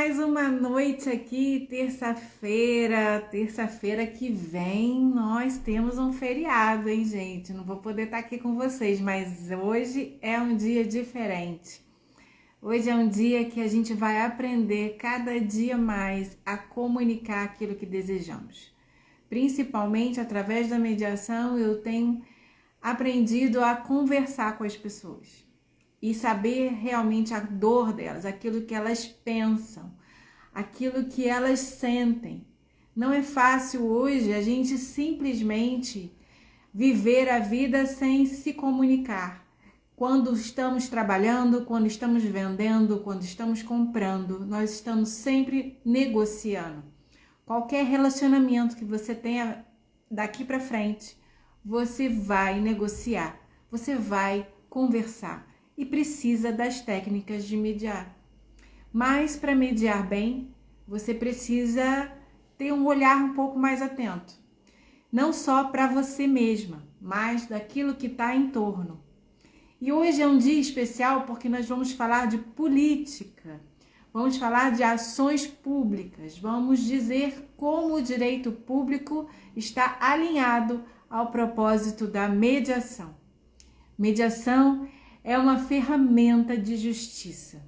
mais uma noite aqui, terça-feira que vem nós temos um feriado, hein, gente? Não vou poder estar aqui com vocês, mas hoje é um dia diferente. Hoje é um dia que a gente vai aprender cada dia mais a comunicar aquilo que desejamos. Principalmente através da mediação, eu tenho aprendido a conversar com as pessoas e saber realmente a dor delas, aquilo que elas pensam, aquilo que elas sentem. Não é fácil hoje a gente simplesmente viver a vida sem se comunicar. Quando estamos trabalhando, quando estamos vendendo, quando estamos comprando, nós estamos sempre negociando. Qualquer relacionamento que você tenha daqui para frente, você vai negociar, você vai conversar e precisa das técnicas de mediar. Mas para mediar bem, você precisa ter um olhar um pouco mais atento. Não só para você mesma, mas daquilo que está em torno. E hoje é um dia especial porque nós vamos falar de política, vamos falar de ações públicas, vamos dizer como o direito público está alinhado ao propósito da mediação. Mediação é uma ferramenta de justiça.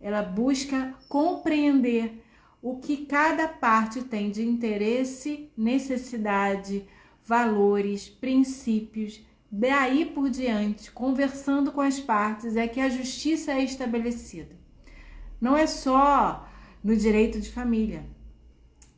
Ela busca compreender o que cada parte tem de interesse, necessidade, valores, princípios. Daí por diante, conversando com as partes, é que a justiça é estabelecida. Não é só no direito de família.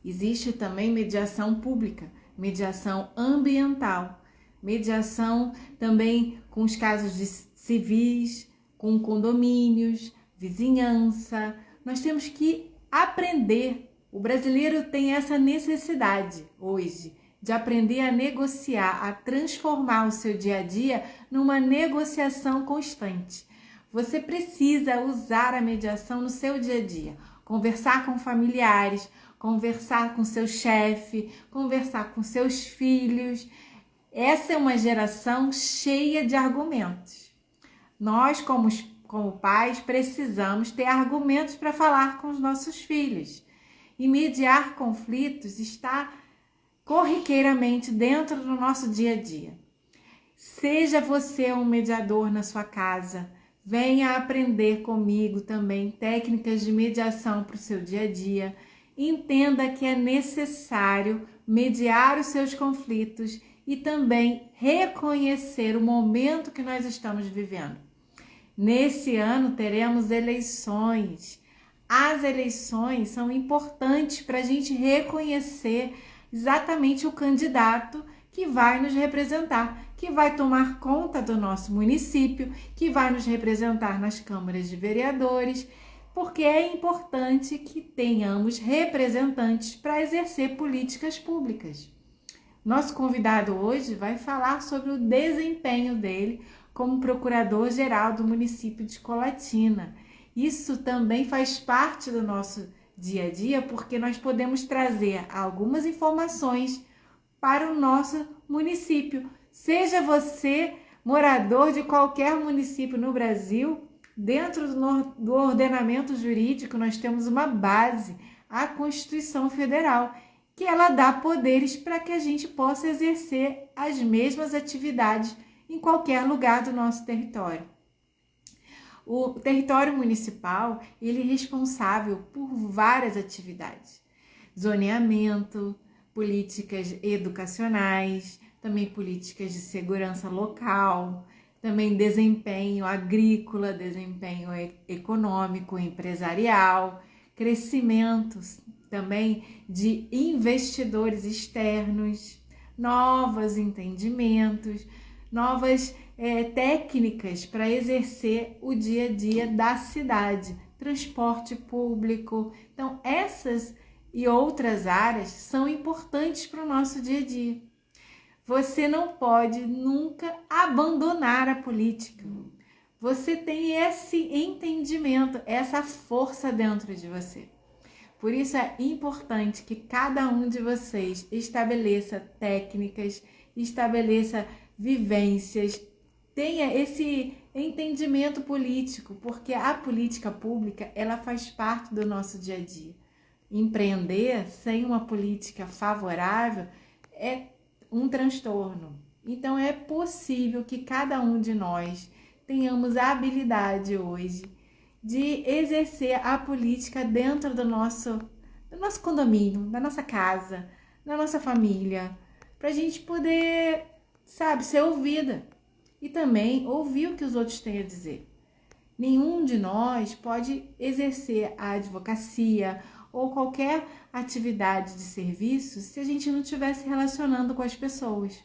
Existe também mediação pública, mediação ambiental, mediação também com os casos de civis, com condomínios, vizinhança. Nós temos que aprender. O brasileiro tem essa necessidade hoje de aprender a negociar, a transformar o seu dia a dia numa negociação constante. Você precisa usar a mediação no seu dia a dia, conversar com familiares, conversar com seu chefe, conversar com seus filhos. Essa é uma geração cheia de argumentos. Nós, como pais, precisamos ter argumentos para falar com os nossos filhos. E mediar conflitos está corriqueiramente dentro do nosso dia a dia. Seja você um mediador na sua casa, venha aprender comigo também técnicas de mediação para o seu dia a dia. Entenda que é necessário mediar os seus conflitos e também reconhecer o momento que nós estamos vivendo. Nesse ano teremos eleições. As eleições são importantes para a gente reconhecer exatamente o candidato que vai nos representar, que vai tomar conta do nosso município, que vai nos representar nas câmaras de vereadores, porque é importante que tenhamos representantes para exercer políticas públicas. Nosso convidado hoje vai falar sobre o desempenho dele como procurador-geral do município de Colatina. Isso também faz parte do nosso dia a dia, porque nós podemos trazer algumas informações para o nosso município. Seja você morador de qualquer município no Brasil, dentro do ordenamento jurídico nós temos uma base, a Constituição Federal, que ela dá poderes para que a gente possa exercer as mesmas atividades em qualquer lugar do nosso território. O território municipal, ele é responsável por várias atividades. Zoneamento, políticas educacionais, também políticas de segurança local, também desempenho agrícola, desempenho econômico, empresarial, crescimentos também de investidores externos, novos entendimentos, novas técnicas para exercer o dia a dia da cidade, transporte público. Então, essas e outras áreas são importantes para o nosso dia a dia. Você não pode nunca abandonar a política. Você tem esse entendimento, essa força dentro de você. Por isso é importante que cada um de vocês estabeleça técnicas, estabeleça vivências, tenha entendimento político, porque a política pública, ela faz parte do nosso dia a dia. Empreender sem uma política favorável é um transtorno. Então é possível que cada um de nós tenhamos a habilidade hoje de exercer a política dentro do nosso condomínio, da nossa casa, da nossa família, para a gente poder, sabe, ser ouvida e também ouvir o que os outros têm a dizer. Nenhum de nós pode exercer a advocacia ou qualquer atividade de serviço se a gente não estiver se relacionando com as pessoas.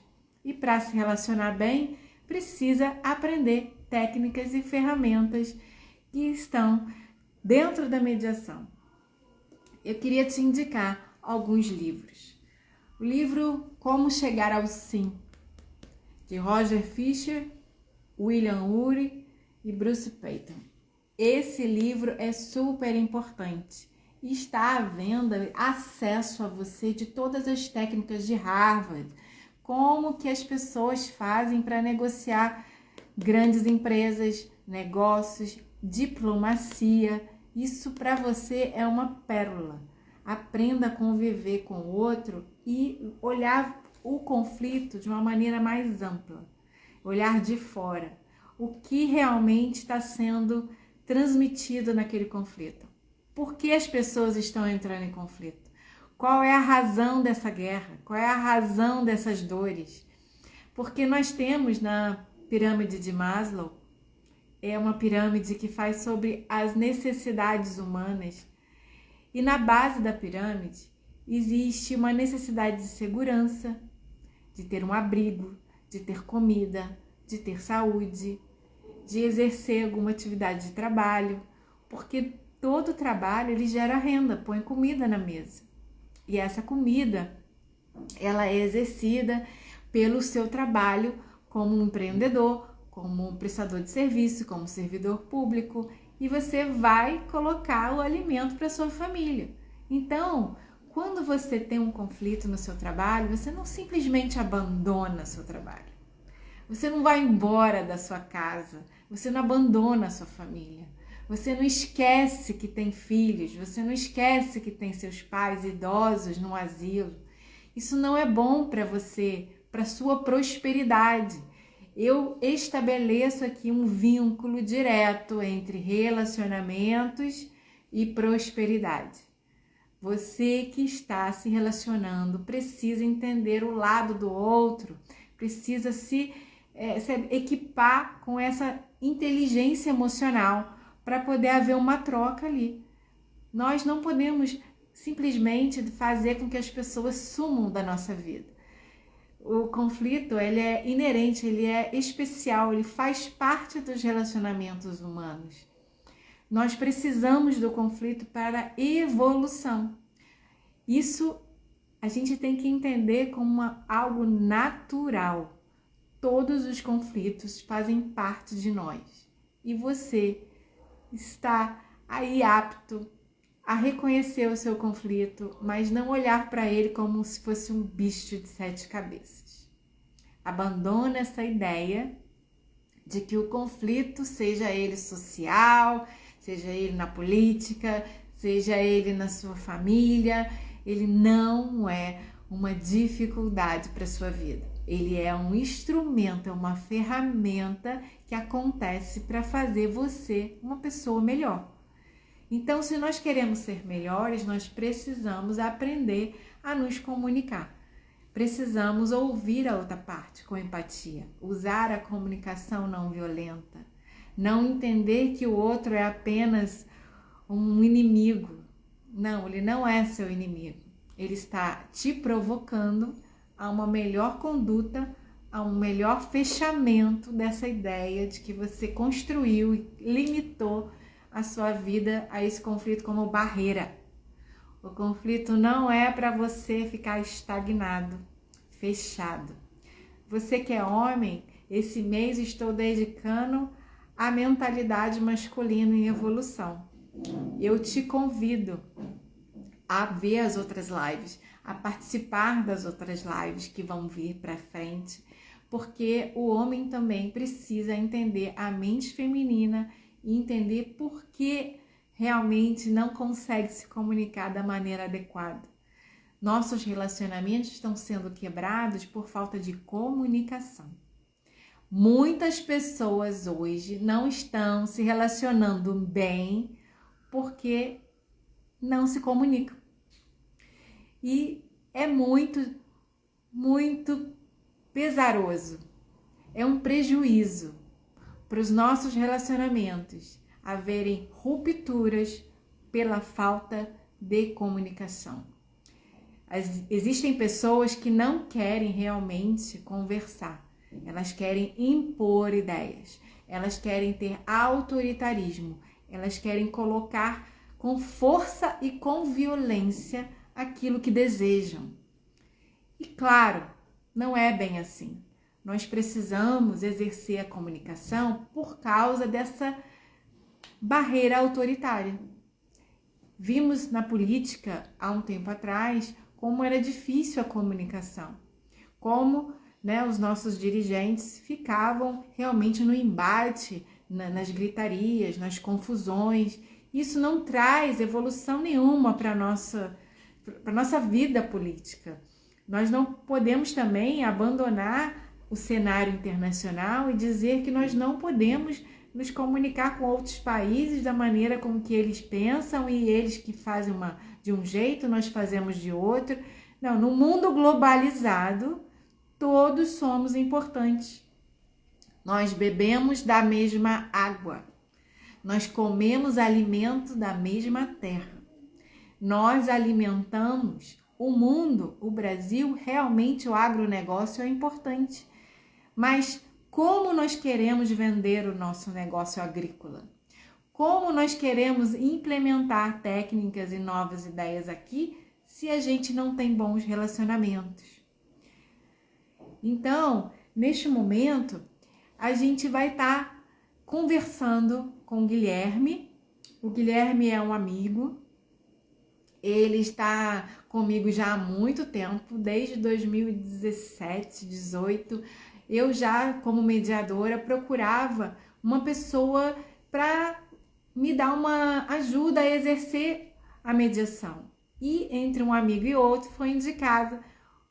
E para se relacionar bem, precisa aprender técnicas e ferramentas que estão dentro da mediação. Eu queria te indicar alguns livros. O livro Como Chegar ao Sim, de Roger Fisher, William Ury e Bruce Peyton. Esse livro é super importante e está à venda, acesso a você de todas as técnicas de Harvard, como que as pessoas fazem para negociar grandes empresas, negócios, diplomacia. Isso para você é uma pérola. Aprenda a conviver com o outro e olhar o conflito de uma maneira mais ampla. Olhar de fora. O que realmente está sendo transmitido naquele conflito. Por que as pessoas estão entrando em conflito? Qual é a razão dessa guerra? Qual é a razão dessas dores? Porque nós temos na pirâmide de Maslow, é uma pirâmide que faz sobre as necessidades humanas. E na base da pirâmide existe uma necessidade de segurança, de ter um abrigo, de ter comida, de ter saúde, de exercer alguma atividade de trabalho, porque todo trabalho ele gera renda, põe comida na mesa. E essa comida, ela é exercida pelo seu trabalho como um empreendedor, como um prestador de serviço, como servidor público, e você vai colocar o alimento para sua família. Então, quando você tem um conflito no seu trabalho, você não simplesmente abandona seu trabalho. Você não vai embora da sua casa, você não abandona a sua família. Você não esquece que tem filhos, você não esquece que tem seus pais idosos no asilo. Isso não é bom para você, para sua prosperidade. Eu estabeleço aqui um vínculo direto entre relacionamentos e prosperidade. Você que está se relacionando precisa entender o lado do outro, precisa se equipar com essa inteligência emocional para poder haver uma troca ali. Nós não podemos simplesmente fazer com que as pessoas sumam da nossa vida. O conflito, ele é inerente, ele é especial, ele faz parte dos relacionamentos humanos. Nós precisamos do conflito para evolução. Isso a gente tem que entender como algo natural. Todos os conflitos fazem parte de nós. E você está aí apto a reconhecer o seu conflito, mas não olhar para ele como se fosse um bicho de 7 cabeças. Abandona essa ideia de que o conflito, seja ele social, seja ele na política, seja ele na sua família, ele não é uma dificuldade para a sua vida. Ele é um instrumento, é uma ferramenta que acontece para fazer você uma pessoa melhor. Então, se nós queremos ser melhores, nós precisamos aprender a nos comunicar. Precisamos ouvir a outra parte com empatia, usar a comunicação não violenta, não entender que o outro é apenas um inimigo. Não, ele não é seu inimigo. Ele está te provocando a uma melhor conduta, a um melhor fechamento dessa ideia de que você construiu e limitou a sua vida a esse conflito como barreira. O conflito não é para você ficar estagnado, fechado. Você que é homem, esse mês estou dedicando à mentalidade masculina em evolução. Eu te convido a ver as outras lives, a participar das outras lives que vão vir para frente, porque o homem também precisa entender a mente feminina e entender por que realmente não consegue se comunicar da maneira adequada. Nossos relacionamentos estão sendo quebrados por falta de comunicação. Muitas pessoas hoje não estão se relacionando bem porque não se comunicam. E é muito, muito pesaroso. É um prejuízo para os nossos relacionamentos haverem rupturas pela falta de comunicação. Existem pessoas que não querem realmente conversar. Elas querem impor ideias. Elas querem ter autoritarismo. Elas querem colocar com força e com violência aquilo que desejam. E claro, não é bem assim. Nós precisamos exercer a comunicação por causa dessa barreira autoritária. Vimos na política, há um tempo atrás, como era difícil a comunicação. Como os nossos dirigentes ficavam realmente no embate, nas gritarias, nas confusões. Isso não traz evolução nenhuma para a nossa vida política. Nós não podemos também abandonar o cenário internacional e dizer que nós não podemos nos comunicar com outros países da maneira como que eles pensam e eles que fazem de um jeito, nós fazemos de outro. Não, no mundo globalizado, todos somos importantes. Nós bebemos da mesma água. Nós comemos alimento da mesma terra. Nós alimentamos o mundo, o Brasil, realmente o agronegócio é importante. Mas como nós queremos vender o nosso negócio agrícola? Como nós queremos implementar técnicas e novas ideias aqui se a gente não tem bons relacionamentos? Então, neste momento, a gente vai estar conversando com o Guilherme. O Guilherme é um amigo. Ele está comigo já há muito tempo, desde 2017, 2018. Eu já, como mediadora, procurava uma pessoa para me dar uma ajuda a exercer a mediação. E entre um amigo e outro foi indicado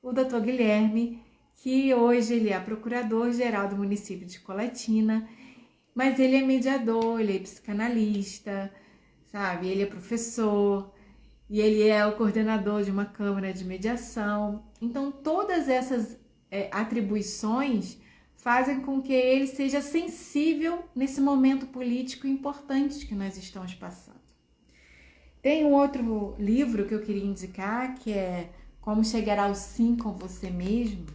o Dr. Guilherme, que hoje ele é procurador-geral do município de Colatina, mas ele é mediador, ele é psicanalista, sabe? Ele é professor e ele é o coordenador de uma câmara de mediação. Então, todas essas atribuições fazem com que ele seja sensível nesse momento político importante que nós estamos passando. Tem um outro livro que eu queria indicar, que é Como Chegar ao Sim com Você Mesmo.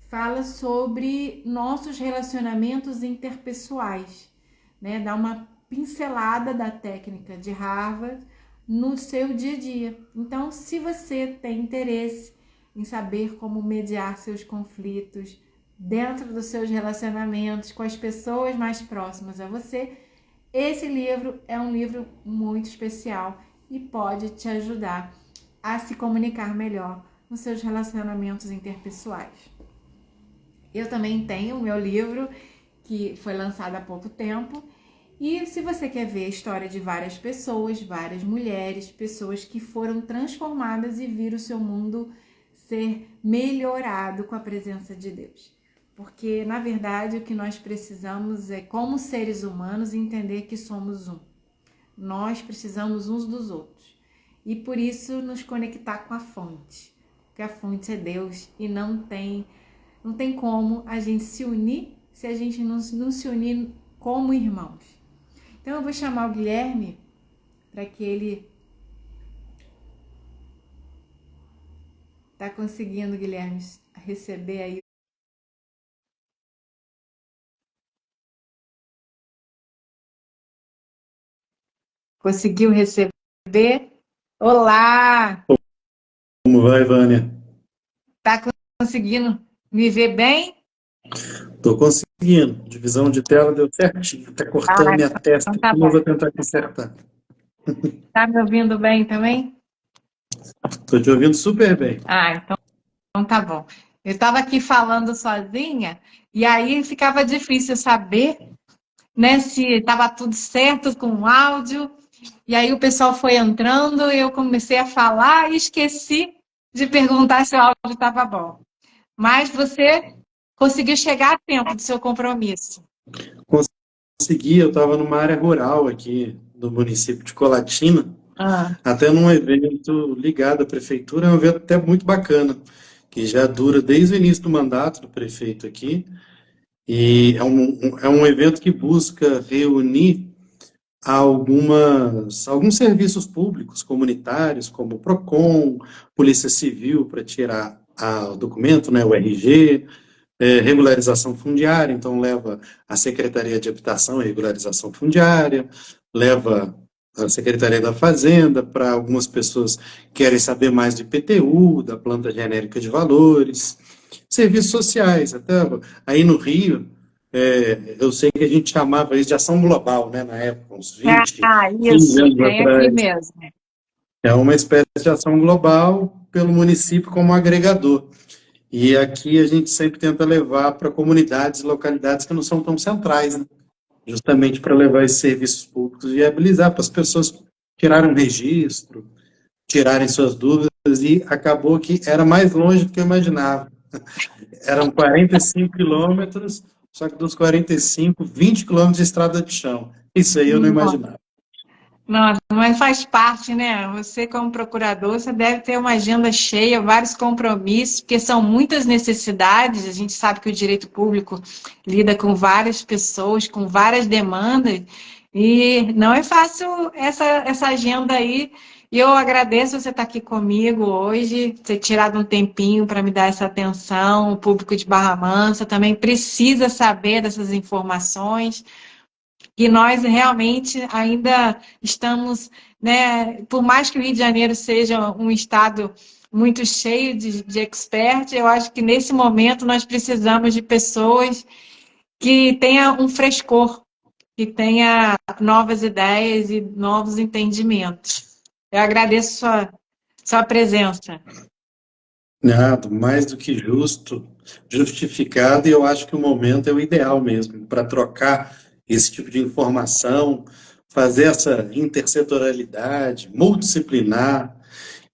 Fala sobre nossos relacionamentos interpessoais, Dá uma pincelada da técnica de Harvard no seu dia a dia. Então, se você tem interesse em saber como mediar seus conflitos dentro dos seus relacionamentos com as pessoas mais próximas a você, esse livro é um livro muito especial e pode te ajudar a se comunicar melhor nos seus relacionamentos interpessoais. Eu também tenho o meu livro, que foi lançado há pouco tempo, e se você quer ver a história de várias pessoas, várias mulheres, pessoas que foram transformadas e viram o seu mundo ser melhorado com a presença de Deus. Porque, na verdade, o que nós precisamos é, como seres humanos, entender que somos um. Nós precisamos uns dos outros. E por isso nos conectar com a fonte. Porque a fonte é Deus e não tem como a gente se unir se a gente não se unir como irmãos. Então eu vou chamar o Guilherme para que ele... Tá conseguindo, Guilherme, receber aí? Conseguiu receber? Olá! Como vai, Vânia? Tá conseguindo me ver bem? Tô conseguindo. Divisão de tela deu certinho. Tá cortando minha testa Então aqui, tá mas eu bom. vou tentar consertar. Tá me ouvindo bem também? Tô te ouvindo super bem. Então tá bom. Eu estava aqui falando sozinha, e aí ficava difícil saber, né, se estava tudo certo com o áudio. E aí o pessoal foi entrando, eu comecei a falar e esqueci de perguntar se o áudio estava bom. Mas você conseguiu chegar a tempo do seu compromisso. Consegui, eu estava numa área rural aqui do município de Colatina, Ah, até num evento ligado à prefeitura, é um evento até muito bacana, que já dura desde o início do mandato do prefeito aqui, e é um evento que busca reunir alguns serviços públicos comunitários, como o PROCON, Polícia Civil, para tirar o documento, né, o RG, regularização fundiária, então leva a Secretaria de Habitação e Regularização Fundiária, leva a Secretaria da Fazenda para algumas pessoas que querem saber mais do IPTU, da planta genérica de valores, serviços sociais, até aí no Rio, eu sei que a gente chamava isso de ação global, né, na época, uns 20, 15 isso, anos tem aqui atrás. mesmo. É uma espécie de ação global pelo município como agregador. E aqui a gente sempre tenta levar para comunidades e localidades que não são tão centrais, né? Justamente para levar esses serviços públicos e viabilizar para as pessoas tirarem um registro, tirarem suas dúvidas, e acabou que era mais longe do que eu imaginava. Eram 45 quilômetros, só que dos 45, 20 quilômetros de estrada de chão. Isso aí eu não imaginava. Nossa, mas faz parte, né? Você, como procurador, você deve ter uma agenda cheia, vários compromissos, porque são muitas necessidades. A gente sabe que o direito público lida com várias pessoas, com várias demandas, e não é fácil essa agenda aí. E eu agradeço você estar aqui comigo hoje, ter tirado um tempinho para me dar essa atenção. O público de Barra Mansa também precisa saber dessas informações. E nós realmente ainda estamos, né, por mais que o Rio de Janeiro seja um estado muito cheio de experts, eu acho que nesse momento nós precisamos de pessoas que tenham um frescor, que tenha novas ideias e novos entendimentos. Eu agradeço sua presença. Nada, mais do que justo, justificado, e eu acho que o momento é o ideal mesmo para trocar esse tipo de informação, fazer essa intersetorialidade, multidisciplinar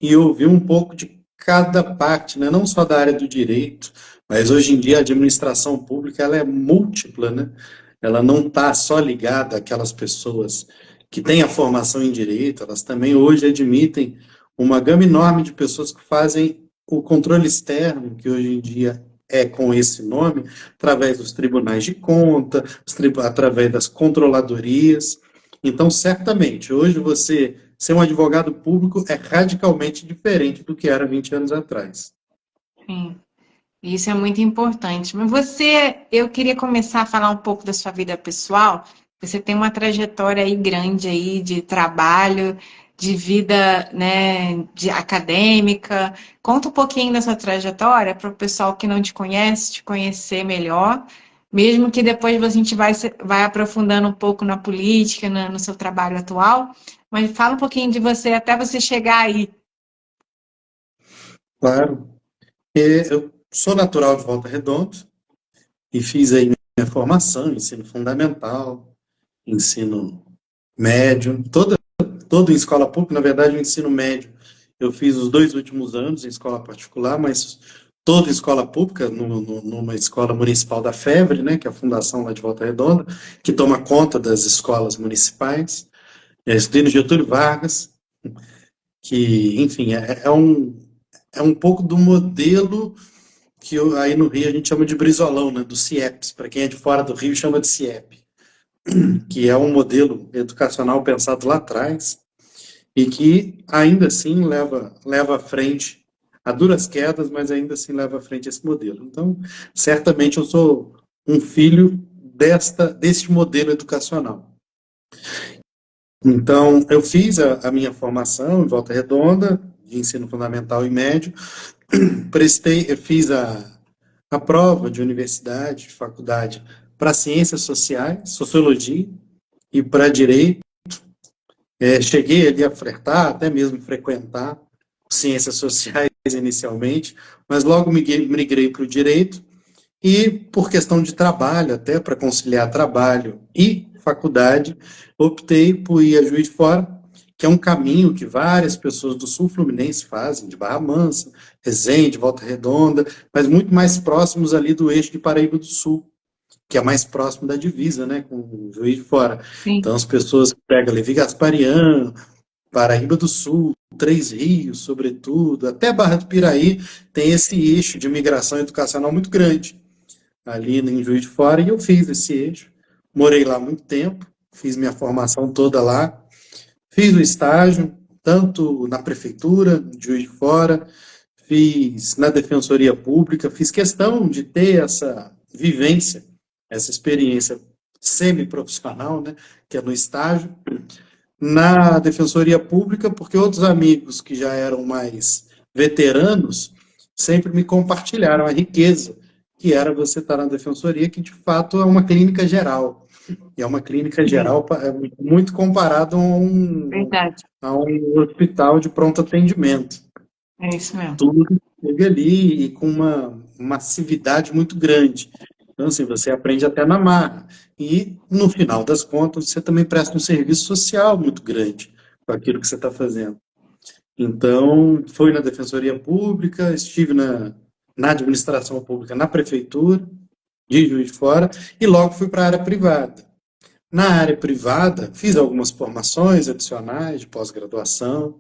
e ouvir um pouco de cada parte, né? Não só da área do direito, mas hoje em dia a administração pública ela é múltipla, né? Ela não está só ligada àquelas pessoas que têm a formação em direito, elas também hoje admitem uma gama enorme de pessoas que fazem o controle externo, que hoje em dia é com esse nome, através dos tribunais de conta, através das controladorias. Então, certamente, hoje você ser um advogado público é radicalmente diferente do que era 20 anos atrás. Sim. Isso é muito importante. Mas você, eu queria começar a falar um pouco da sua vida pessoal. Você tem uma trajetória aí grande aí de trabalho, de vida, né, de acadêmica. Conta um pouquinho da sua trajetória para o pessoal que não te conhece, te conhecer melhor. Mesmo que depois a gente vai aprofundando um pouco na política, no seu trabalho atual. Mas fala um pouquinho de você até você chegar aí. Claro. Eu sou natural de Volta Redonda e fiz aí minha formação, ensino fundamental, ensino médio, todo em escola pública, na verdade o ensino médio eu fiz os 2 últimos anos em escola particular, mas todo em escola pública, numa escola municipal da FEVRE, né, que é a fundação lá de Volta Redonda, que toma conta das escolas municipais. Eu estudei no Getúlio Vargas, que, enfim, é um pouco do modelo que aí no Rio a gente chama de brizolão, né, do CIEPS, para quem é de fora do Rio chama de CIEP, que é um modelo educacional pensado lá atrás e que ainda assim leva à frente, a duras quedas, mas ainda assim leva à frente esse modelo. Então, certamente eu sou um filho deste modelo educacional. Então, eu fiz a minha formação em Volta Redonda, de ensino fundamental e médio, eu fiz a prova de universidade, de faculdade, para ciências sociais, sociologia e para direito. Cheguei ali a flertar, até mesmo frequentar ciências sociais inicialmente, mas logo migrei para o direito e, por questão de trabalho, até para conciliar trabalho e faculdade, optei por ir a Juiz de Fora, que é um caminho que várias pessoas do sul fluminense fazem, de Barra Mansa, Resende, Volta Redonda, mas muito mais próximos ali do eixo de Paraíba do Sul, que é mais próximo da divisa, né, com o Juiz de Fora. Sim. Então, as pessoas que pegam Levi Gasparian, Paraíba do Sul, Três Rios, sobretudo, até Barra do Piraí, tem esse eixo de migração educacional muito grande, ali em Juiz de Fora, e eu fiz esse eixo. Morei lá muito tempo, fiz minha formação toda lá, fiz o estágio, tanto na prefeitura, de Juiz de Fora, fiz na Defensoria Pública, fiz questão de ter essa vivência, essa experiência semi-profissional, né, que é no estágio, na Defensoria Pública, porque outros amigos que já eram mais veteranos sempre me compartilharam a riqueza que era você estar na Defensoria, que de fato é uma clínica geral. E é uma clínica geral muito comparado Verdade. a um hospital de pronto atendimento. É isso mesmo. Tudo chega ali e com uma massividade muito grande. Então, assim, você aprende até na marra. E, no final das contas, você também presta um serviço social muito grande com aquilo que você está fazendo. Então, fui na Defensoria Pública, estive na administração pública, na prefeitura de Juiz de Fora, e logo fui para a área privada. Na área privada, fiz algumas formações adicionais de pós-graduação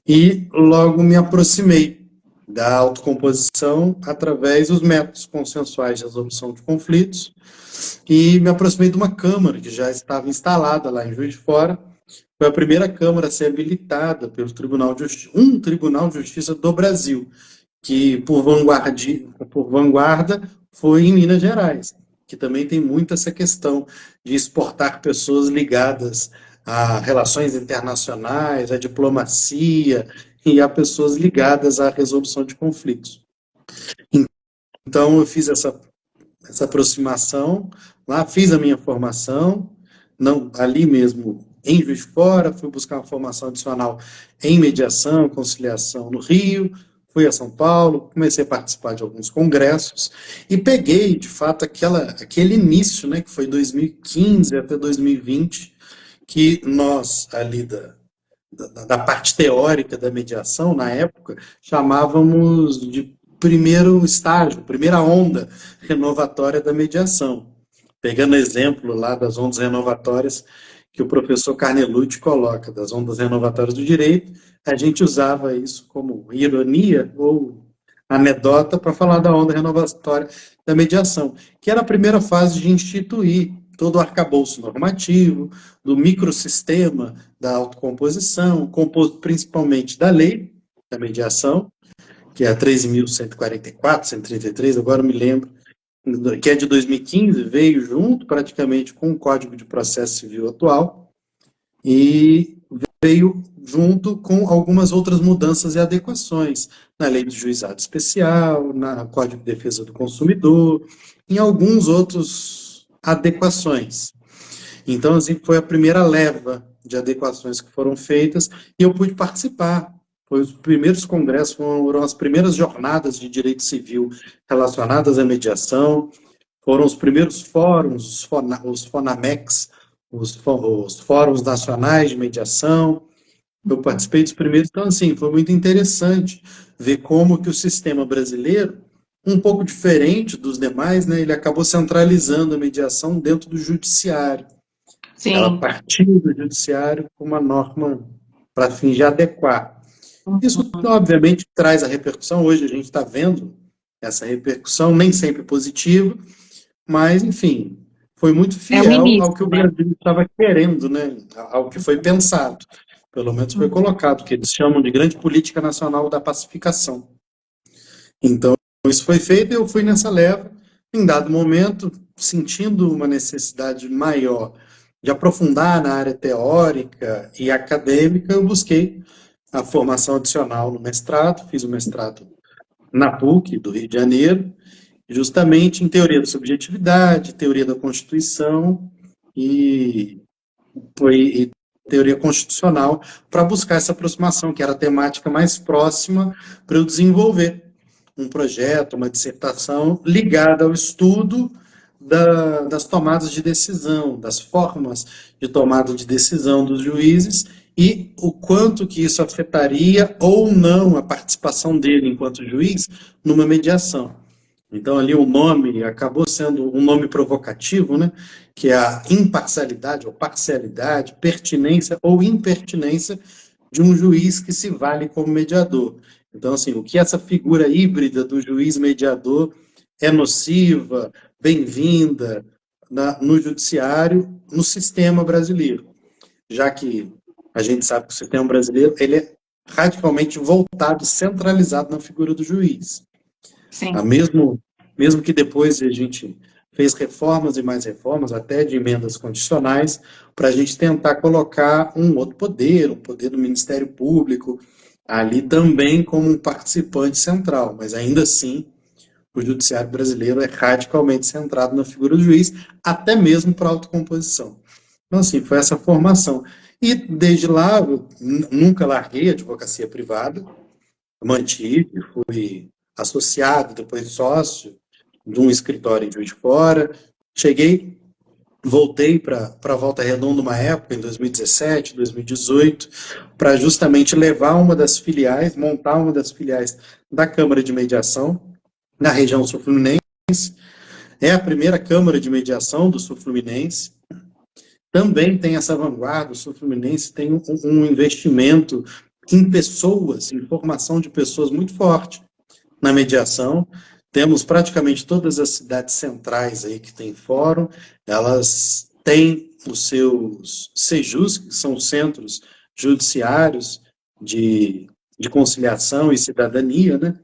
e logo me aproximei da autocomposição através dos métodos consensuais de resolução de conflitos e me aproximei de uma Câmara que já estava instalada lá em Juiz de Fora. Foi a primeira Câmara a ser habilitada pelo Tribunal de Justiça, um Tribunal de Justiça do Brasil, que por vanguarda foi em Minas Gerais, que também tem muito essa questão de exportar pessoas ligadas a relações internacionais, a diplomacia e a pessoas ligadas à resolução de conflitos. Então, eu fiz essa aproximação lá, fiz a minha formação, não ali mesmo em Juiz de Fora, fui buscar uma formação adicional em mediação, conciliação no Rio, fui a São Paulo, comecei a participar de alguns congressos e peguei, de fato, aquele início, né, que foi 2015 até 2020, que nós, ali da parte teórica da mediação, na época, chamávamos de primeiro estágio, primeira onda renovatória da mediação. Pegando exemplo lá das ondas renovatórias que o professor Carnelucci coloca, das ondas renovatórias do direito, a gente usava isso como ironia ou anedota para falar da onda renovatória da mediação, que era a primeira fase de instituir todo o arcabouço normativo, do microsistema da autocomposição, composto principalmente da lei da mediação, que é a 13.144, 133, agora me lembro, que é de 2015, veio junto praticamente com o Código de Processo Civil atual e veio junto com algumas outras mudanças e adequações na Lei do Juizado Especial, na Código de Defesa do Consumidor, em alguns outros adequações. Então, assim, foi a primeira leva de adequações que foram feitas e eu pude participar. Foi os primeiros congressos, foram as primeiras jornadas de direito civil relacionadas à mediação, foram os primeiros fóruns, os FONAMEX, os fóruns nacionais de mediação. Eu participei dos primeiros, então, assim, foi muito interessante ver como que o sistema brasileiro, um pouco diferente dos demais, né, ele acabou centralizando a mediação dentro do judiciário. Sim. Ela partiu do judiciário com uma norma para fim de adequar. Isso, obviamente, traz a repercussão. Hoje a gente está vendo essa repercussão, nem sempre positiva, mas, enfim, foi muito fiel início, ao que o Brasil estava querendo, né? Ao que foi pensado. Pelo menos foi colocado, que eles chamam de grande política nacional da pacificação. Então, isso foi feito e eu fui nessa leva. Em dado momento, sentindo uma necessidade maior de aprofundar na área teórica e acadêmica, eu busquei a formação adicional no mestrado, fiz o mestrado na PUC, do Rio de Janeiro, justamente em teoria da subjetividade, teoria da Constituição e teoria constitucional para buscar essa aproximação, que era a temática mais próxima para eu desenvolver um projeto, uma dissertação ligada ao estudo das tomadas de decisão, das formas de tomada de decisão dos juízes e o quanto que isso afetaria ou não a participação dele enquanto juiz numa mediação. Então ali o nome acabou sendo um nome provocativo, né? Que é a imparcialidade ou parcialidade, pertinência ou impertinência de um juiz que se vale como mediador. Então, assim, o que essa figura híbrida do juiz mediador é nociva, bem-vinda no judiciário, no sistema brasileiro, já que a gente sabe que o sistema brasileiro ele é radicalmente voltado, centralizado na figura do juiz. Sim. Mesmo que depois a gente fez reformas e mais reformas, até de emendas constitucionais, para a gente tentar colocar um outro poder, o poder do Ministério Público, ali também como um participante central, mas ainda assim o judiciário brasileiro é radicalmente centrado na figura do juiz, até mesmo para autocomposição. Então, assim, foi essa formação. E desde lá, eu nunca larguei a advocacia privada, mantive, fui associado, depois sócio de um escritório em Juiz de Fora. Voltei para Volta Redonda uma época, em 2017, 2018, para justamente levar uma das filiais, montar uma das filiais da Câmara de Mediação, na região sul-fluminense. É a primeira Câmara de Mediação do sul-fluminense. Também tem essa vanguarda, o sul-fluminense tem um investimento em pessoas, em formação de pessoas muito forte na mediação. Temos praticamente todas as cidades centrais aí que tem fórum, elas têm os seus CEJUs, que são centros judiciários de conciliação e cidadania, né?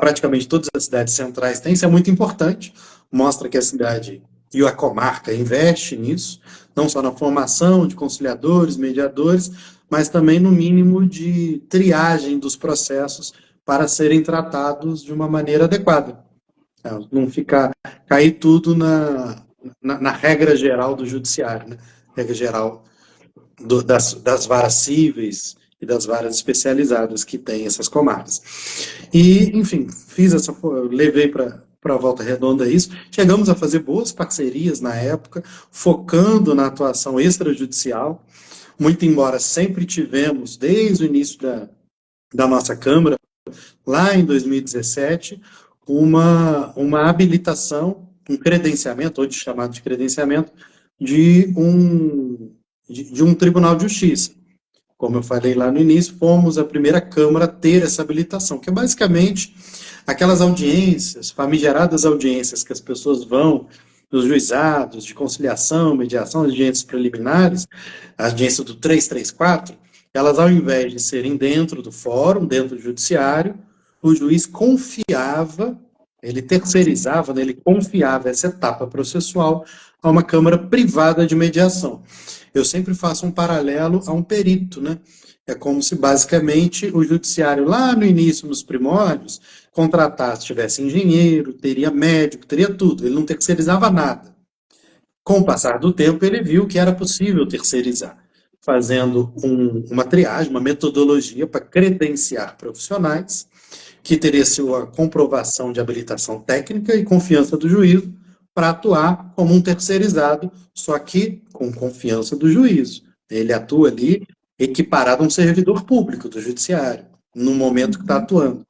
Praticamente todas as cidades centrais têm, isso é muito importante, mostra que a cidade e a comarca investe nisso, não só na formação de conciliadores, mediadores, mas também no mínimo de triagem dos processos para serem tratados de uma maneira adequada. Não cair tudo na regra geral do judiciário, né? Regra geral das varas cíveis e das varas especializadas que tem essas comarcas. E, enfim, levei para a Volta Redonda isso. Chegamos a fazer boas parcerias na época, focando na atuação extrajudicial, muito embora sempre tivemos, desde o início da nossa Câmara, lá em 2017, uma habilitação, um credenciamento, hoje chamado de credenciamento, de um Tribunal de Justiça. Como eu falei lá no início, fomos a primeira Câmara a ter essa habilitação, que é basicamente aquelas audiências, famigeradas audiências que as pessoas vão nos juizados de conciliação, mediação, audiências preliminares, a audiência do 334, elas, ao invés de serem dentro do fórum, dentro do judiciário, o juiz confiava, ele terceirizava, né, ele confiava essa etapa processual a uma câmara privada de mediação. Eu sempre faço um paralelo a um perito, né? É como se, basicamente, o judiciário, lá no início, nos primórdios, contratasse, tivesse engenheiro, teria médico, teria tudo. Ele não terceirizava nada. Com o passar do tempo, ele viu que era possível terceirizar, fazendo uma triagem, uma metodologia para credenciar profissionais, que teria sua comprovação de habilitação técnica e confiança do juízo, para atuar como um terceirizado, só que com confiança do juízo. Ele atua ali equiparado a um servidor público do judiciário, no momento que está atuando.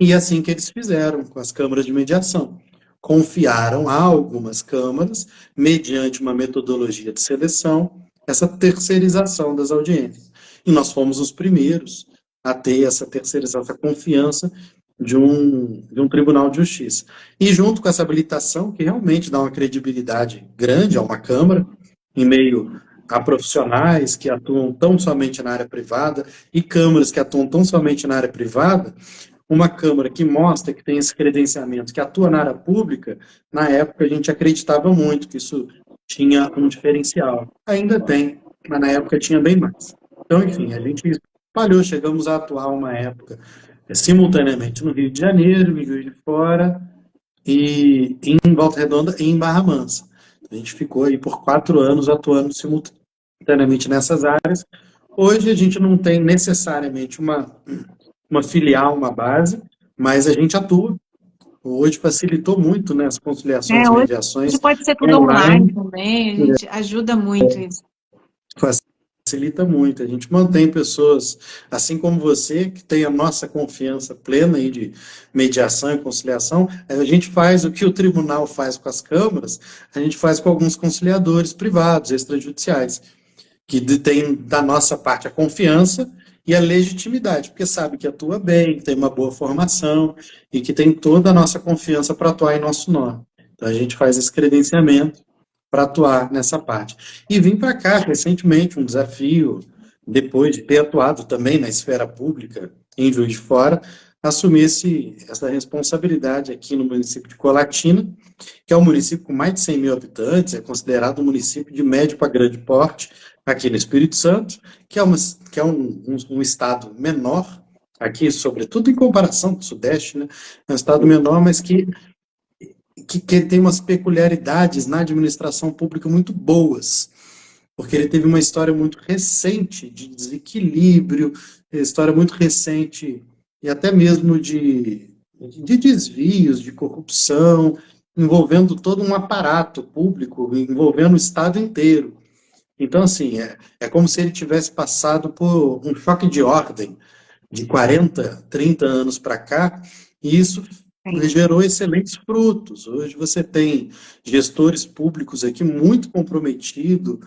E é assim que eles fizeram com as câmaras de mediação. Confiaram a algumas câmaras, mediante uma metodologia de seleção, essa terceirização das audiências. E nós fomos os primeiros a ter essa terceirização, essa confiança de um Tribunal de Justiça. E junto com essa habilitação, que realmente dá uma credibilidade grande a uma Câmara, em meio a profissionais que atuam tão somente na área privada e câmaras que atuam tão somente na área privada, uma Câmara que mostra que tem esse credenciamento, que atua na área pública, na época a gente acreditava muito que isso tinha um diferencial. Ainda tem, mas na época tinha bem mais. Então, enfim, a gente espalhou, chegamos a atuar uma época simultaneamente no Rio de Janeiro, em Juiz de Fora, e em Volta Redonda e em Barra Mansa. A gente ficou aí por 4 anos atuando simultaneamente nessas áreas. Hoje a gente não tem necessariamente uma filial, uma base, mas a gente atua. Hoje facilitou muito, né, as conciliações e Hoje mediações pode ser tudo online online, também, a gente ajuda muito isso. facilita muito. A gente mantém pessoas, assim como você, que tem a nossa confiança plena aí de mediação e conciliação. A gente faz o que o tribunal faz com as câmaras, a gente faz com alguns conciliadores privados, extrajudiciais, que tem da nossa parte a confiança e a legitimidade, porque sabe que atua bem, que tem uma boa formação e que tem toda a nossa confiança para atuar em nosso nome. Então a gente faz esse credenciamento para atuar nessa parte. E vim para cá recentemente, um desafio, depois de ter atuado também na esfera pública em Juiz de Fora, assumir essa responsabilidade aqui no município de Colatina, que é um município com mais de 100 mil habitantes, é considerado um município de médio para grande porte aqui no Espírito Santo, que é um estado menor, aqui, sobretudo em comparação com o Sudeste, né? É um estado menor, mas que tem umas peculiaridades na administração pública muito boas, porque ele teve uma história muito recente de desequilíbrio, história muito recente e até mesmo de desvios, de corrupção, envolvendo todo um aparato público, envolvendo o Estado inteiro. Então, assim, é como se ele tivesse passado por um choque de ordem de 40, 30 anos para cá, e isso Sim. gerou excelentes frutos. Hoje você tem gestores públicos aqui muito comprometidos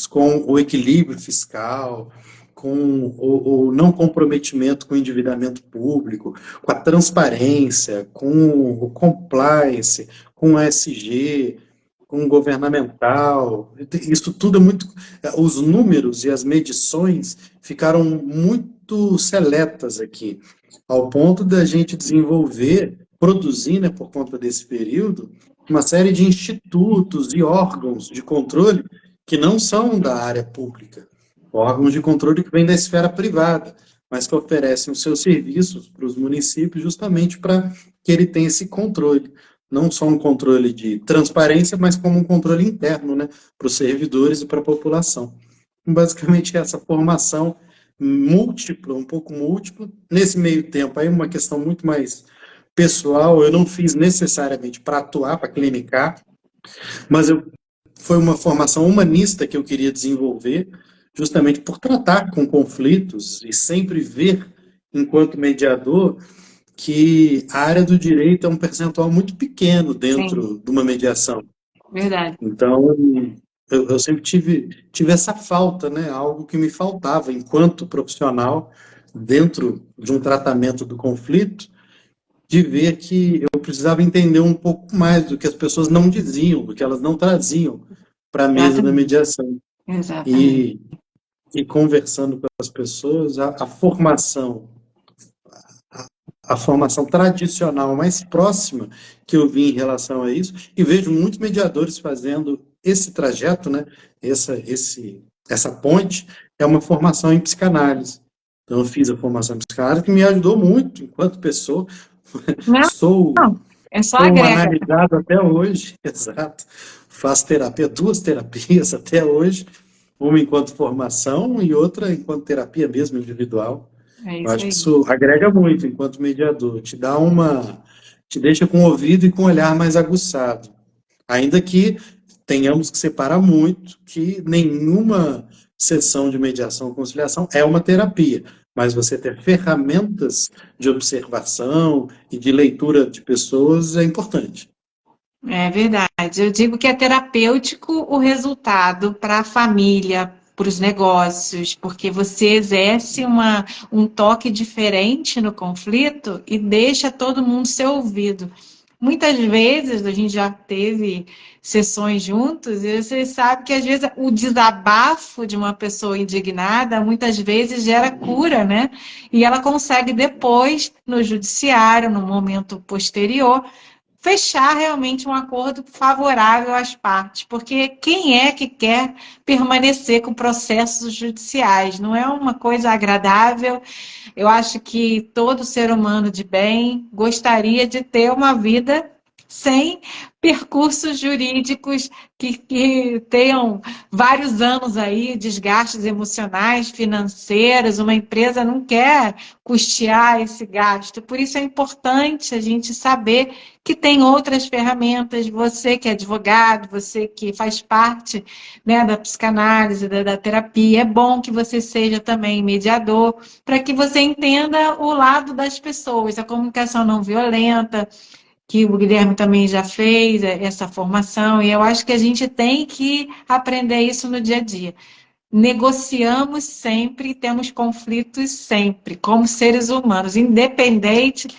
com o equilíbrio fiscal, com o não comprometimento com o endividamento público, com a transparência, com o compliance, com o ESG, com o governamental. Isso tudo é muito. Os números e as medições ficaram muito seletas aqui, ao ponto da gente desenvolver, produzir, né, por conta desse período, uma série de institutos e órgãos de controle que não são da área pública, órgãos de controle que vêm da esfera privada, mas que oferecem os seus serviços para os municípios justamente para que ele tenha esse controle. Não só um controle de transparência, mas como um controle interno, né, para os servidores e para a população. Basicamente, essa formação múltipla, um pouco múltipla. Nesse meio tempo, aí uma questão muito mais pessoal, eu não fiz necessariamente para atuar, para clinicar, mas foi uma formação humanista que eu queria desenvolver, justamente por tratar com conflitos e sempre ver, enquanto mediador, que a área do direito é um percentual muito pequeno Sim, dentro de uma mediação. verdade. Então, eu sempre tive essa falta, né? Algo que me faltava enquanto profissional dentro de um tratamento do conflito, de ver que eu precisava entender um pouco mais do que as pessoas não diziam, do que elas não traziam para a mesa da Exatamente. mediação. Exatamente. E, e conversando com as pessoas, a formação tradicional mais próxima que eu vi em relação a isso, e vejo muitos mediadores fazendo esse trajeto, né? Essa ponte é uma formação em psicanálise. Então, eu fiz a formação em psicanálise que me ajudou muito enquanto pessoa. Não, Sou, não, é só sou um agrega. analisado até hoje, exato. Faço terapia, duas terapias até hoje, uma enquanto formação e outra enquanto terapia mesmo individual. É Eu isso acho que aí. isso agrega muito enquanto mediador, te deixa com o ouvido e com o olhar mais aguçado. Ainda que tenhamos que separar muito que nenhuma sessão de mediação ou conciliação é uma terapia, mas você ter ferramentas de observação e de leitura de pessoas é importante. É verdade. Eu digo que é terapêutico o resultado para a família, para os negócios, porque você exerce um toque diferente no conflito e deixa todo mundo ser ouvido. Muitas vezes a gente já teve sessões juntos e você sabe que às vezes o desabafo de uma pessoa indignada muitas vezes gera cura, né? E ela consegue depois, no judiciário, no momento posterior, fechar realmente um acordo favorável às partes, porque quem é que quer permanecer com processos judiciais? Não é uma coisa agradável. Eu acho que todo ser humano de bem gostaria de ter uma vida sem percursos jurídicos que tenham vários anos aí, desgastes emocionais, financeiros. Uma empresa não quer custear esse gasto. Por isso é importante a gente saber que tem outras ferramentas. Você que é advogado, você que faz parte, né, da psicanálise, da terapia, é bom que você seja também mediador, para que você entenda o lado das pessoas, a comunicação não violenta, que o Guilherme também já fez essa formação, e eu acho que a gente tem que aprender isso no dia a dia. Negociamos sempre, temos conflitos sempre, como seres humanos, independente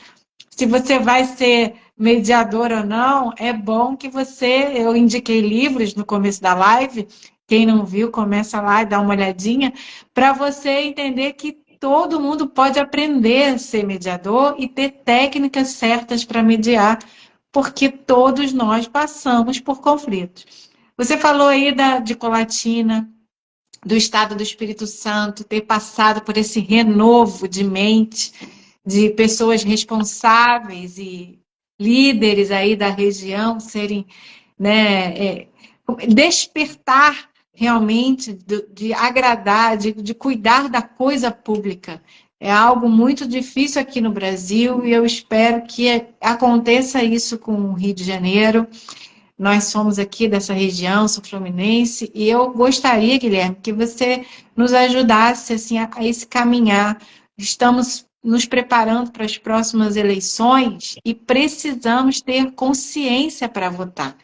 se você vai ser mediador ou não. É bom que você, eu indiquei livros no começo da live, quem não viu, começa lá e dá uma olhadinha, para você entender que todo mundo pode aprender a ser mediador e ter técnicas certas para mediar, porque todos nós passamos por conflitos. Você falou aí de Colatina, do estado do Espírito Santo, ter passado por esse renovo de mente, de pessoas responsáveis e líderes aí da região serem, né, despertar realmente de agradar, de cuidar da coisa pública. É algo muito difícil aqui no Brasil e eu espero que aconteça isso com o Rio de Janeiro. Nós somos aqui dessa região, sou fluminense, e eu gostaria, Guilherme, que você nos ajudasse assim, a esse caminhar. Estamos nos preparando para as próximas eleições e precisamos ter consciência para votar,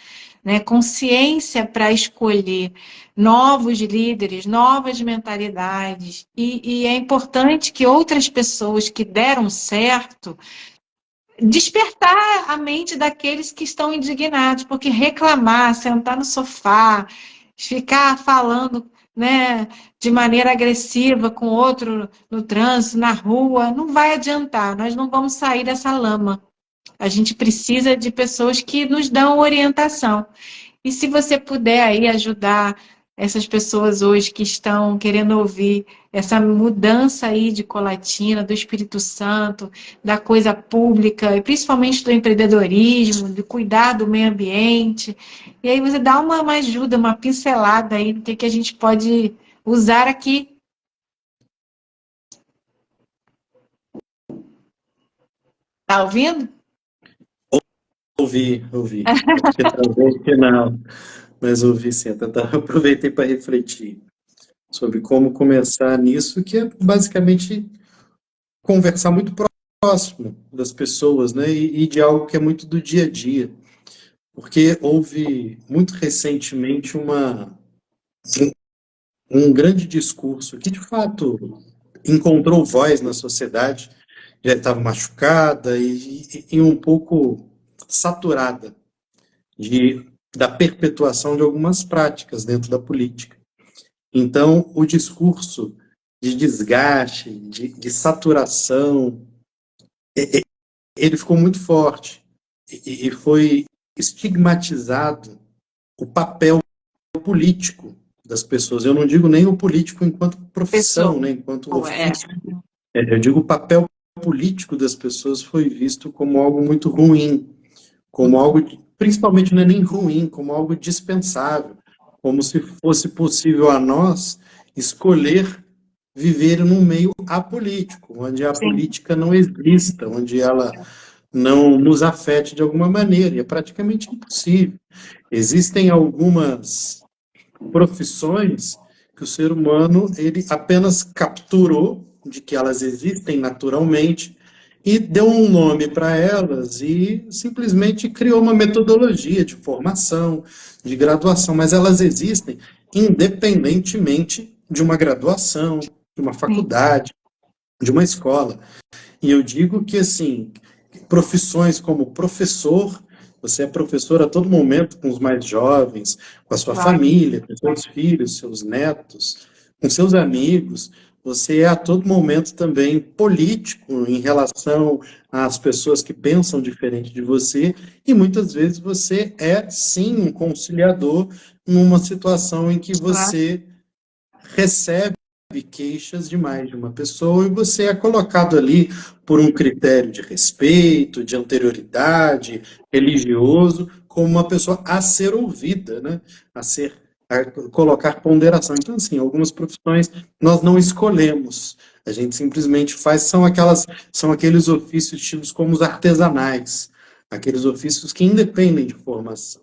né? Consciência para escolher novos líderes, novas mentalidades. E é importante que outras pessoas que deram certo despertar a mente daqueles que estão indignados, porque reclamar, sentar no sofá, ficar falando, né, de maneira agressiva com outro no trânsito, na rua, não vai adiantar, nós não vamos sair dessa lama. A gente precisa de pessoas que nos dão orientação. E se você puder aí ajudar essas pessoas hoje que estão querendo ouvir essa mudança aí de Colatina, do Espírito Santo, da coisa pública, e principalmente do empreendedorismo, de cuidar do meio ambiente, e aí você dá uma ajuda, uma pincelada aí do que a gente pode usar aqui. Tá ouvindo? Ouvi. Acho que talvez que não, mas ouvi sim. Aproveitei para refletir sobre como começar nisso, que é basicamente conversar muito próximo das pessoas, né? E de algo que é muito do dia a dia. Porque houve muito recentemente um grande discurso que, de fato, encontrou voz na sociedade, já estava machucada e um pouco saturada da perpetuação de algumas práticas dentro da política. Então, o discurso de desgaste, de saturação, ele ficou muito forte e foi estigmatizado o papel político das pessoas. Eu não digo nem o político enquanto profissão, né, enquanto ofício. Eu digo o papel político das pessoas foi visto como algo muito ruim, como algo, principalmente não é nem ruim, como algo dispensável, como se fosse possível a nós escolher viver num meio apolítico, onde a política não exista, onde ela não nos afete de alguma maneira, e é praticamente impossível. Existem algumas profissões que o ser humano ele apenas capturou de que elas existem naturalmente e deu um nome para elas e simplesmente criou uma metodologia de formação, de graduação, mas elas existem independentemente de uma graduação, de uma faculdade, de uma escola. E eu digo que, assim, profissões como professor, você é professor a todo momento com os mais jovens, com a sua família, com seus filhos, seus netos, com seus amigos. Você é a todo momento também político em relação às pessoas que pensam diferente de você, e muitas vezes você é, sim, um conciliador numa situação em que você recebe queixas de mais de uma pessoa e você é colocado ali por um critério de respeito, de anterioridade, religioso, como uma pessoa a ser ouvida, né? A colocar ponderação. Então, assim, algumas profissões nós não escolhemos, a gente simplesmente faz, são aqueles ofícios tidos como os artesanais, aqueles ofícios que independem de formação,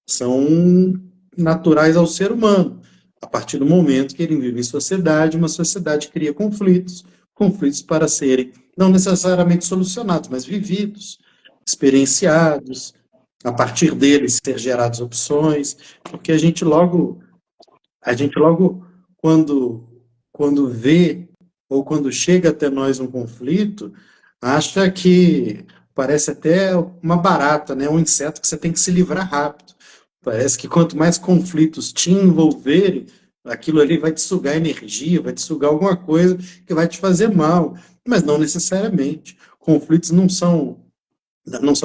são naturais ao ser humano. A partir do momento que ele vive em sociedade, uma sociedade cria conflitos, conflitos para serem não necessariamente solucionados, mas vividos, experienciados, a partir deles ser geradas opções, porque a gente logo quando vê ou quando chega até nós um conflito, acha que parece até uma barata, né? Um inseto que você tem que se livrar rápido. Parece que quanto mais conflitos te envolverem, aquilo ali vai te sugar energia, vai te sugar alguma coisa que vai te fazer mal. Mas não necessariamente. Conflitos não são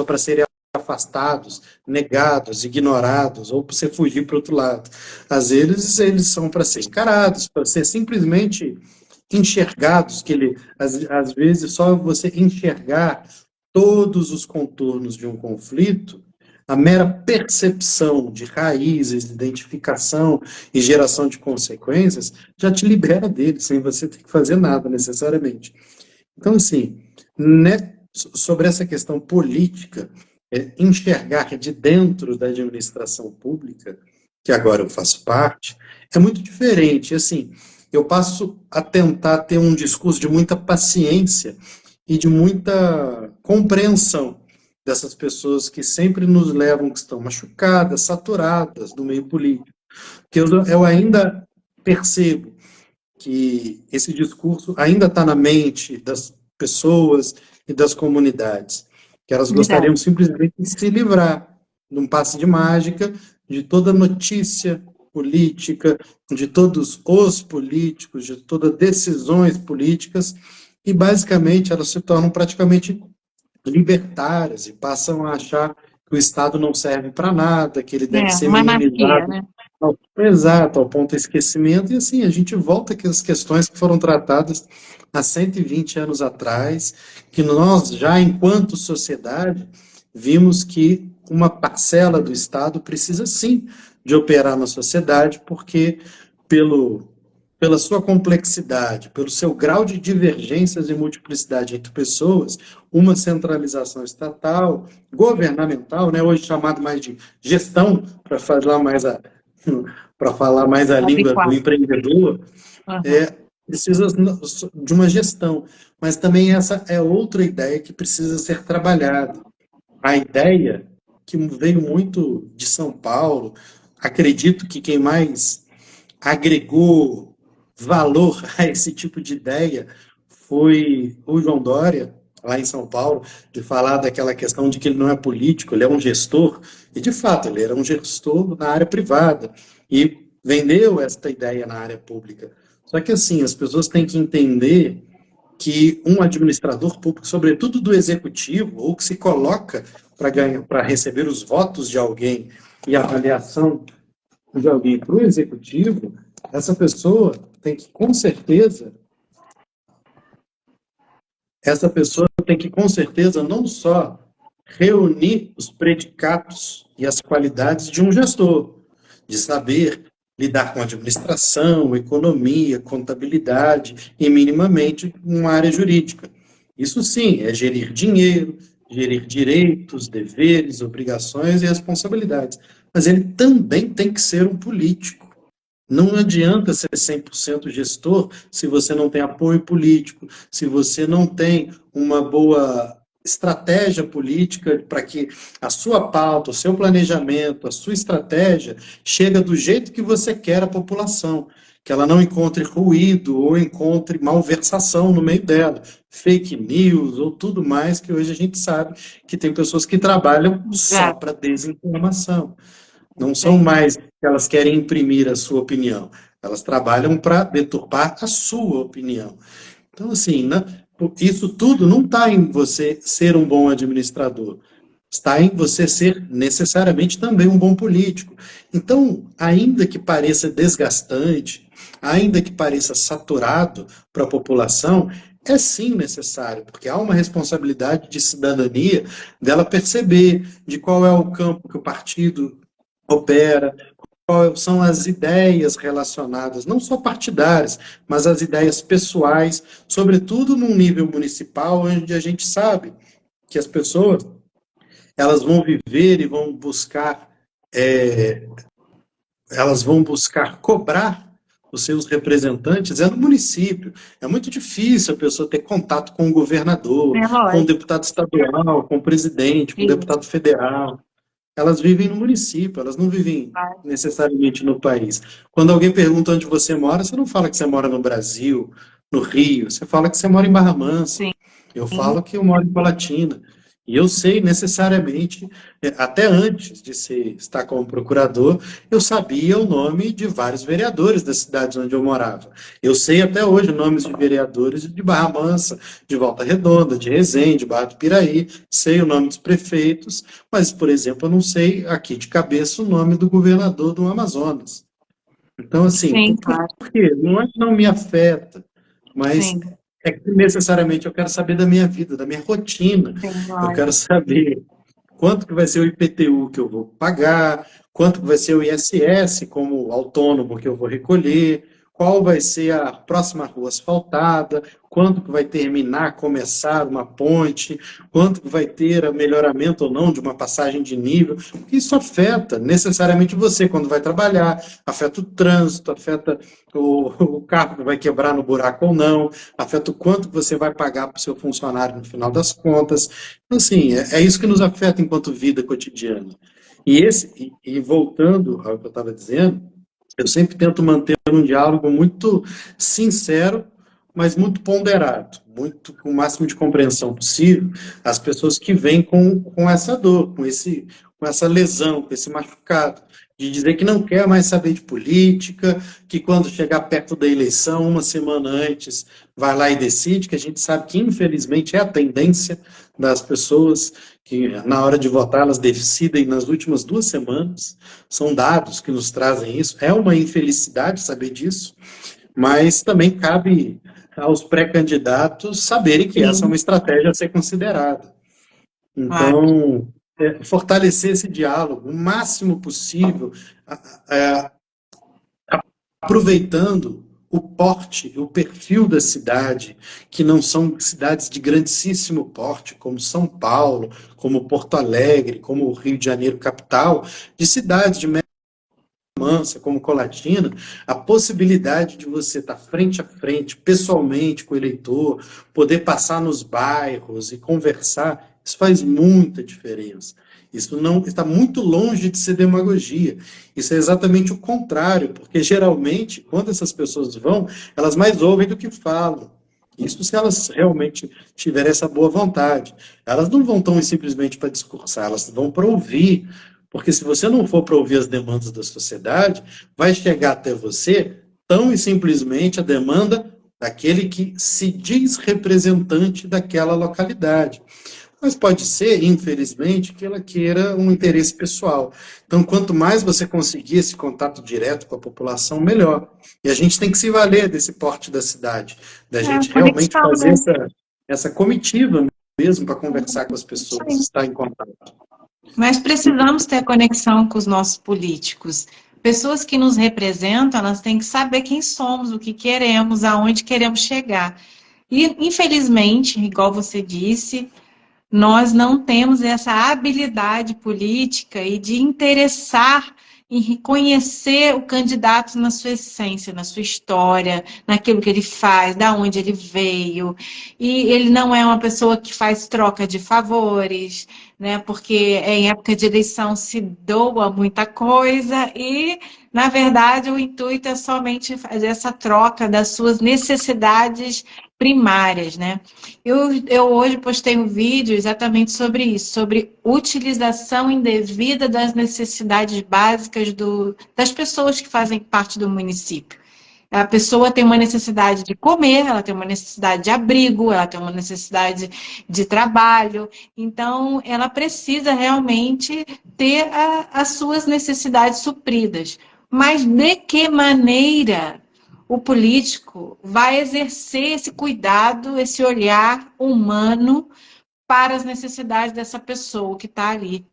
para serem afastados, negados, ignorados, ou para você fugir para o outro lado. Às vezes eles são para ser encarados, para ser simplesmente enxergados, às vezes só você enxergar todos os contornos de um conflito, a mera percepção de raízes, identificação e geração de consequências já te libera dele, sem você ter que fazer nada necessariamente. Então, assim, né, sobre essa questão política, enxergar de dentro da administração pública, que agora eu faço parte, é muito diferente. Assim, eu passo a tentar ter um discurso de muita paciência e de muita compreensão dessas pessoas que sempre nos levam, que estão machucadas, saturadas do meio político. Porque eu ainda percebo que esse discurso ainda está na mente das pessoas e das comunidades, que elas gostariam Verdade. simplesmente de se livrar, num passe de mágica, de toda notícia política, de todos os políticos, de todas decisões políticas, e basicamente elas se tornam praticamente libertárias e passam a achar que o Estado não serve para nada, que ele deve ser Uma anarquia, minimizado. né? Exato, ao ponto do esquecimento. E assim, a gente volta aqui às questões que foram tratadas há 120 anos atrás, que nós já, enquanto sociedade, vimos que uma parcela do Estado precisa sim de operar na sociedade, porque pelo, pela sua complexidade, pelo seu grau de divergências e multiplicidade entre pessoas, uma centralização estatal, governamental, né, hoje chamado mais de gestão, para falar mais a língua do Adequado. empreendedor, Uhum. precisa de uma gestão. Mas também essa é outra ideia que precisa ser trabalhada. A ideia que veio muito de São Paulo, acredito que quem mais agregou valor a esse tipo de ideia foi o João Dória, lá em São Paulo, de falar daquela questão de que ele não é político, ele é um gestor, e de fato ele era um gestor na área privada, e vendeu esta ideia na área pública. Só que assim, as pessoas têm que entender que um administrador público, sobretudo do executivo, ou que se coloca para receber os votos de alguém e a avaliação de alguém para o executivo, essa pessoa tem que, com certeza, não só reunir os predicados e as qualidades de um gestor, de saber lidar com administração, economia, contabilidade e minimamente uma área jurídica. Isso sim, é gerir dinheiro, gerir direitos, deveres, obrigações e responsabilidades. Mas ele também tem que ser um político. Não adianta ser 100% gestor se você não tem apoio político, se você não tem uma boa estratégia política para que a sua pauta, o seu planejamento, a sua estratégia chegue do jeito que você quer a população, que ela não encontre ruído ou encontre malversação no meio dela, fake news ou tudo mais que hoje a gente sabe que tem pessoas que trabalham só Exato. para desinformação. Não são Sim. mais que elas querem imprimir a sua opinião. Elas trabalham para deturpar a sua opinião. Então, assim, né, isso tudo não está em você ser um bom administrador. Está em você ser necessariamente também um bom político. Então, ainda que pareça desgastante, ainda que pareça saturado para a população, é sim necessário, porque há uma responsabilidade de cidadania dela perceber de qual é o campo que o partido opera, quais são as ideias relacionadas, não só partidárias, mas as ideias pessoais, sobretudo num nível municipal, onde a gente sabe que as pessoas elas vão viver e vão buscar, é, elas vão buscar cobrar os seus representantes é no município. É muito difícil a pessoa ter contato com o governador, É com o lógico. deputado estadual, com o presidente, com o Isso. deputado federal. Elas vivem no município, elas não vivem Vai. necessariamente no país. Quando alguém pergunta onde você mora, você não fala que você mora no Brasil, no Rio, você fala que você mora em Barra Mansa. Sim. Eu falo que eu moro em Colatina. E eu sei necessariamente, até antes de estar como procurador, eu sabia o nome de vários vereadores das cidades onde eu morava. Eu sei até hoje nomes de vereadores de Barra Mansa, de Volta Redonda, de Resende, Barra do Piraí, sei o nome dos prefeitos, mas, por exemplo, eu não sei aqui de cabeça o nome do governador do Amazonas. Então, assim, Sim, claro. por quê? Não é que não me afeta, mas Sim, é que necessariamente eu quero saber da minha vida, da minha rotina. sim, Eu quero lógico. saber quanto que vai ser o IPTU que eu vou pagar, quanto que vai ser o ISS como autônomo que eu vou recolher, qual vai ser a próxima rua asfaltada, quanto que vai terminar, começar uma ponte, quanto que vai ter a melhoramento ou não de uma passagem de nível. Isso afeta necessariamente você quando vai trabalhar, afeta o trânsito, afeta o carro que vai quebrar no buraco ou não, afeta o quanto que você vai pagar para o seu funcionário no final das contas. Então, assim, é isso que nos afeta enquanto vida cotidiana. E voltando ao que eu estava dizendo, eu sempre tento manter um diálogo muito sincero, mas muito ponderado, muito com o máximo de compreensão possível, as pessoas que vêm com essa dor, com essa lesão, com esse machucado, de dizer que não quer mais saber de política, que quando chegar perto da eleição, uma semana antes, vai lá e decide, que a gente sabe que, infelizmente, é a tendência das pessoas que, na hora de votar, elas decidem nas últimas 2 semanas. São dados que nos trazem isso. É uma infelicidade saber disso, mas também cabe aos pré-candidatos saberem que essa é uma Sim, estratégia a ser considerada. claro. Então, fortalecer esse diálogo o máximo possível, é, aproveitando o porte, o perfil da cidade, que não são cidades de grandíssimo porte, como São Paulo, como Porto Alegre, como o Rio de Janeiro capital, de cidades de Mansa, como Colatina, a possibilidade de você estar frente a frente, pessoalmente com o eleitor, poder passar nos bairros e conversar, isso faz muita diferença. Isso não está muito longe de ser demagogia. Isso é exatamente o contrário, porque geralmente, quando essas pessoas vão, elas mais ouvem do que falam. Isso se elas realmente tiverem essa boa vontade. Elas não vão tão simplesmente para discursar, elas vão para ouvir, porque se você não for para ouvir as demandas da sociedade, vai chegar até você tão e simplesmente a demanda daquele que se diz representante daquela localidade. Mas pode ser, infelizmente, que ela queira um interesse pessoal. Então, quanto mais você conseguir esse contato direto com a população, melhor. E a gente tem que se valer desse porte da cidade, da É, gente realmente conexão, fazer né? essa comitiva mesmo para conversar com as Isso pessoas, aí. estar em contato. Mas precisamos ter conexão com os nossos políticos. Pessoas que nos representam, elas têm que saber quem somos, o que queremos, aonde queremos chegar. E, infelizmente, igual você disse, nós não temos essa habilidade política e de interessar em reconhecer o candidato na sua essência, na sua história, naquilo que ele faz, da onde ele veio. E ele não é uma pessoa que faz troca de favores, né? Porque em época de eleição se doa muita coisa e, na verdade, o intuito é somente fazer essa troca das suas necessidades primárias, né? Eu hoje postei um vídeo exatamente sobre isso, sobre utilização indevida das necessidades básicas das pessoas que fazem parte do município. A pessoa tem uma necessidade de comer, ela tem uma necessidade de abrigo, ela tem uma necessidade de trabalho, então ela precisa realmente ter as suas necessidades supridas. Mas de que maneira o político vai exercer esse cuidado, esse olhar humano para as necessidades dessa pessoa que está ali.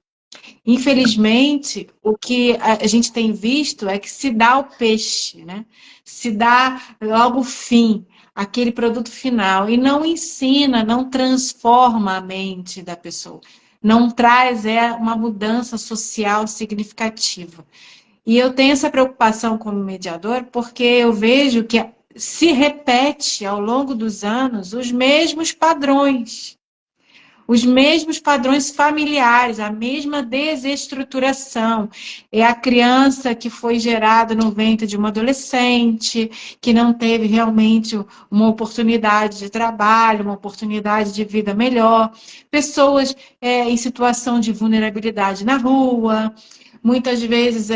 Infelizmente, o que a gente tem visto é que se dá o peixe, né? Se dá logo o fim, aquele produto final, e não ensina, não transforma a mente da pessoa, não traz uma mudança social significativa. E eu tenho essa preocupação como mediador, porque eu vejo que se repete ao longo dos anos os mesmos padrões familiares, a mesma desestruturação. É a criança que foi gerada no ventre de uma adolescente, que não teve realmente uma oportunidade de trabalho, uma oportunidade de vida melhor, pessoas em situação de vulnerabilidade na rua, muitas vezes